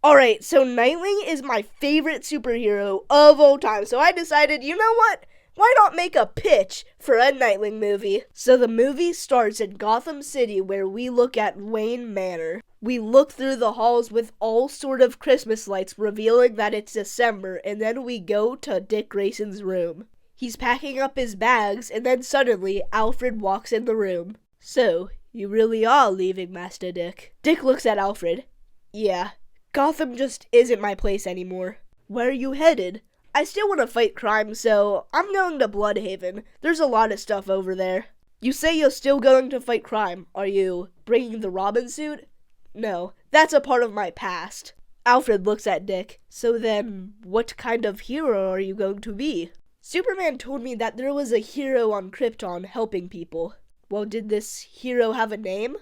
Alright, so Nightwing is my favorite superhero of all time, so I decided, you know what? Why not make a pitch for a Nightwing movie? So the movie starts in Gotham City, where we look at Wayne Manor. We look through the halls with all sort of Christmas lights, revealing that it's December, and then we go to Dick Grayson's room. He's packing up his bags, and then suddenly, Alfred walks in the room. So, you really are leaving, Master Dick? Dick looks at Alfred. Yeah. Gotham just isn't my place anymore. Where are you headed? I still want to fight crime, so I'm going to Bludhaven. There's a lot of stuff over there. You say you're still going to fight crime. Are you bringing the Robin suit? No, that's a part of my past. Alfred looks at Dick. So then, what kind of hero are you going to be? Superman told me that there was a hero on Krypton helping people. Well, did this hero have a name?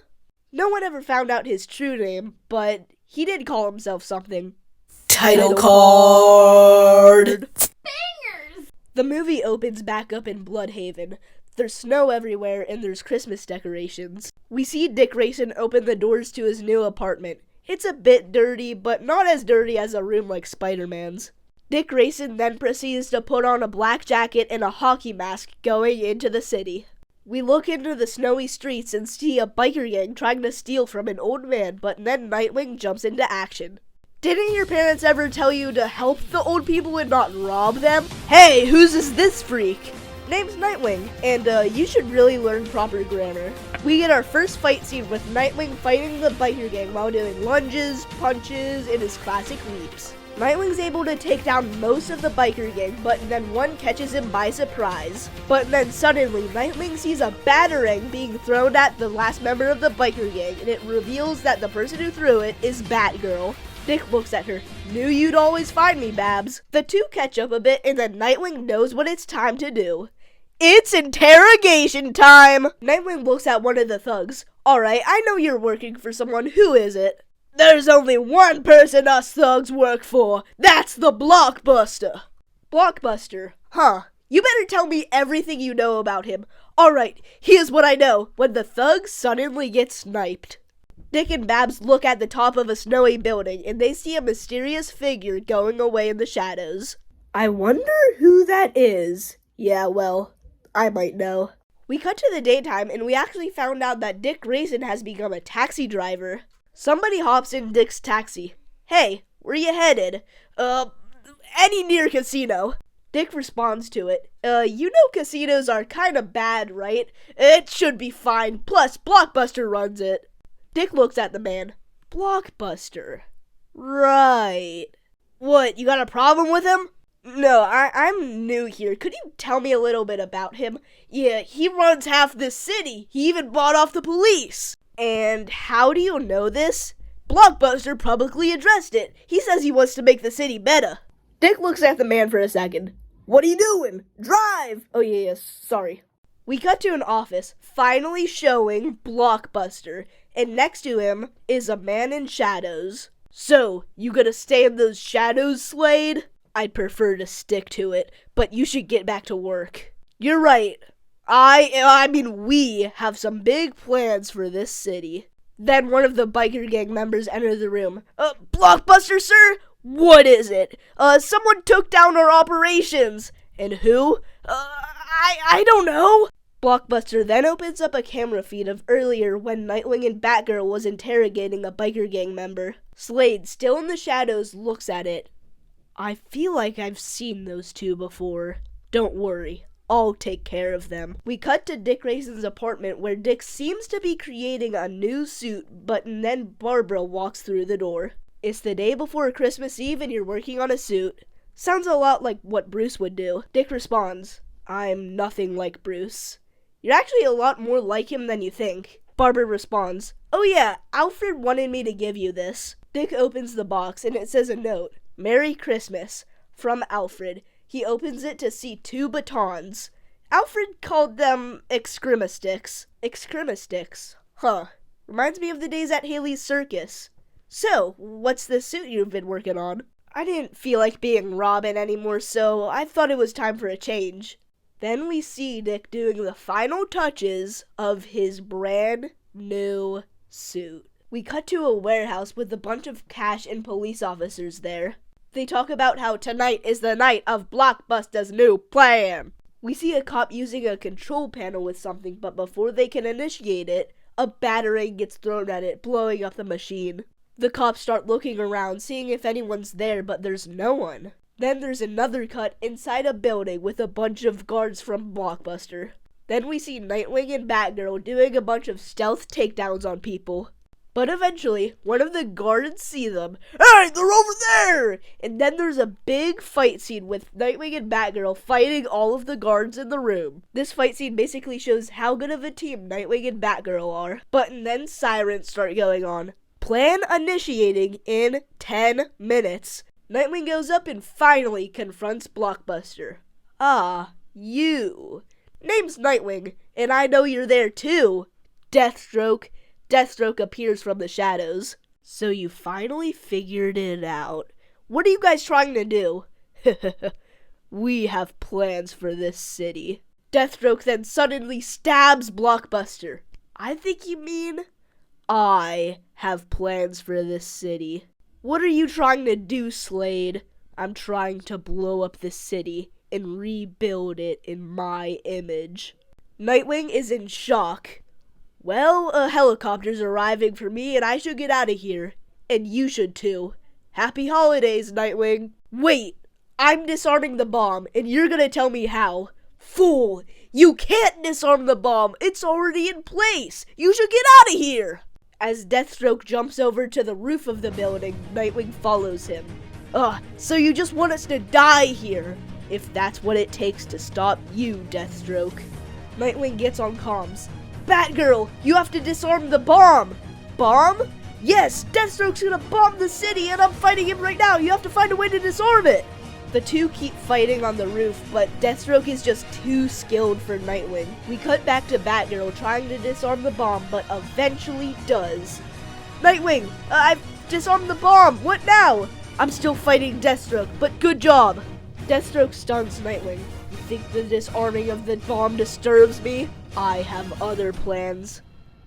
No one ever found out his true name, but he did call himself something. Title card! Bangers! The movie opens back up in Bludhaven. There's snow everywhere and there's Christmas decorations. We see Dick Grayson open the doors to his new apartment. It's a bit dirty, but not as dirty as a room like Spider-Man's. Dick Grayson then proceeds to put on a black jacket and a hockey mask going into the city. We look into the snowy streets and see a biker gang trying to steal from an old man, but then Nightwing jumps into action. Didn't your parents ever tell you to help the old people and not rob them? Hey, whose is this freak? Name's Nightwing, and you should really learn proper grammar. We get our first fight scene with Nightwing fighting the biker gang while doing lunges, punches, and his classic leaps. Nightwing's able to take down most of the biker gang, but then one catches him by surprise. But then suddenly, Nightwing sees a batarang being thrown at the last member of the biker gang, and it reveals that the person who threw it is Batgirl. Dick looks at her. Knew you'd always find me, Babs. The two catch up a bit, and then Nightwing knows what it's time to do. It's interrogation time! Nightwing looks at one of the thugs. Alright, I know you're working for someone. Who is it? There's only one person us thugs work for. That's the Blockbuster. Blockbuster? Huh. You better tell me everything you know about him. Alright, here's what I know. When the thug suddenly gets sniped. Dick and Babs look at the top of a snowy building, and they see a mysterious figure going away in the shadows. I wonder who that is. Yeah, well, I might know. We cut to the daytime, and we actually found out that Dick Grayson has become a taxi driver. Somebody hops in Dick's taxi. Hey, where you headed? Any near casino. Dick responds to it. You know casinos are kinda bad, right? It should be fine. Plus, Blockbuster runs it. Dick looks at the man. Blockbuster. Right. What, you got a problem with him? No, I'm new here. Could you tell me a little bit about him? Yeah, he runs half this city. He even bought off the police. And how do you know this? Blockbuster publicly addressed it. He says he wants to make the city better. Dick looks at the man for a second. What are you doing? Drive! Oh yeah, sorry. We cut to an office, finally showing Blockbuster, and next to him is a man in shadows. So, you gonna stay in those shadows, Slade? I'd prefer to stick to it, but you should get back to work. You're right. We have some big plans for this city. Then one of the biker gang members entered the room. Blockbuster, sir? What is it? Someone took down our operations. And who? I don't know. Blockbuster then opens up a camera feed of earlier when Nightwing and Batgirl was interrogating a biker gang member. Slade, still in the shadows, looks at it. I feel like I've seen those two before. Don't worry. I'll take care of them. We cut to Dick Grayson's apartment where Dick seems to be creating a new suit, but then Barbara walks through the door. It's the day before Christmas Eve and you're working on a suit. Sounds a lot like what Bruce would do. Dick responds, I'm nothing like Bruce. You're actually a lot more like him than you think. Barbara responds, oh yeah, Alfred wanted me to give you this. Dick opens the box and it says a note. Merry Christmas. From Alfred. He opens it to see 2 batons. Alfred called them Excremisticks. Excremisticks. Huh. Reminds me of the days at Haley's Circus. So, what's the suit you've been working on? I didn't feel like being Robin anymore, so I thought it was time for a change. Then we see Dick doing the final touches of his brand new suit. We cut to a warehouse with a bunch of cash and police officers there. They talk about how tonight is the night of Blockbuster's new plan. We see a cop using a control panel with something, but before they can initiate it, a batarang gets thrown at it, blowing up the machine. The cops start looking around, seeing if anyone's there, but there's no one. Then there's another cut inside a building with a bunch of guards from Blockbuster. Then we see Nightwing and Batgirl doing a bunch of stealth takedowns on people. But eventually, one of the guards see them. Hey, they're over there! And then there's a big fight scene with Nightwing and Batgirl fighting all of the guards in the room. This fight scene basically shows how good of a team Nightwing and Batgirl are. But then sirens start going on. Plan initiating in 10 minutes. Nightwing goes up and finally confronts Blockbuster. Ah, you. Name's Nightwing, and I know you're there too. Deathstroke. Deathstroke appears from the shadows. So you finally figured it out. What are you guys trying to do? We have plans for this city. Deathstroke then suddenly stabs Blockbuster. I think you mean I have plans for this city. What are you trying to do, Slade? I'm trying to blow up this city and rebuild it in my image. Nightwing is in shock. Well, a helicopter's arriving for me and I should get out of here. And you should too. Happy holidays, Nightwing. Wait, I'm disarming the bomb and you're gonna tell me how. Fool, you can't disarm the bomb. It's already in place. You should get out of here. As Deathstroke jumps over to the roof of the building, Nightwing follows him. So you just want us to die here? If that's what it takes to stop you, Deathstroke. Nightwing gets on comms. Batgirl, you have to disarm the bomb! Bomb? Yes, Deathstroke's gonna bomb the city and I'm fighting him right now. You have to find a way to disarm it. The two keep fighting on the roof, but Deathstroke is just too skilled for Nightwing. We cut back to Batgirl trying to disarm the bomb, but eventually does. Nightwing, I've disarmed the bomb. What now? I'm still fighting Deathstroke, but good job. Deathstroke stuns Nightwing. You think the disarming of the bomb disturbs me? I have other plans.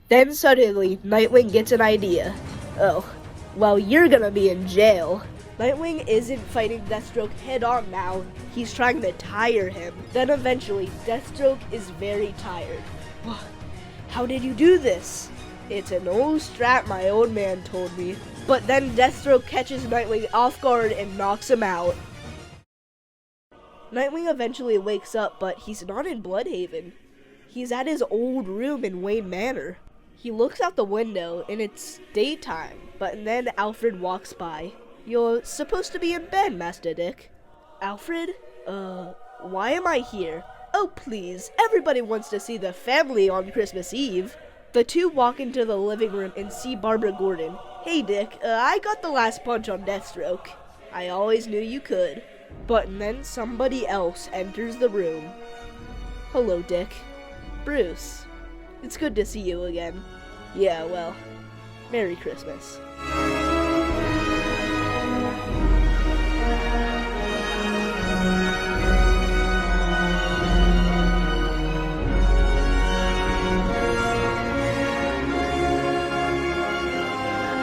Then suddenly, Nightwing gets an idea. Oh, well, you're gonna be in jail. Nightwing isn't fighting Deathstroke head-on now. He's trying to tire him. Then eventually, Deathstroke is very tired. How did you do this? It's an old strat my old man told me. But then Deathstroke catches Nightwing off guard and knocks him out. Nightwing eventually wakes up, but he's not in Bludhaven. He's at his old room in Wayne Manor. He looks out the window, and it's daytime, but then Alfred walks by. You're supposed to be in bed, Master Dick. Alfred? Why am I here? Oh, please, everybody wants to see the family on Christmas Eve. The two walk into the living room and see Barbara Gordon. Hey, Dick, I got the last punch on Deathstroke. I always knew you could. But then somebody else enters the room. Hello, Dick. Bruce. It's good to see you again. Yeah, well, Merry Christmas.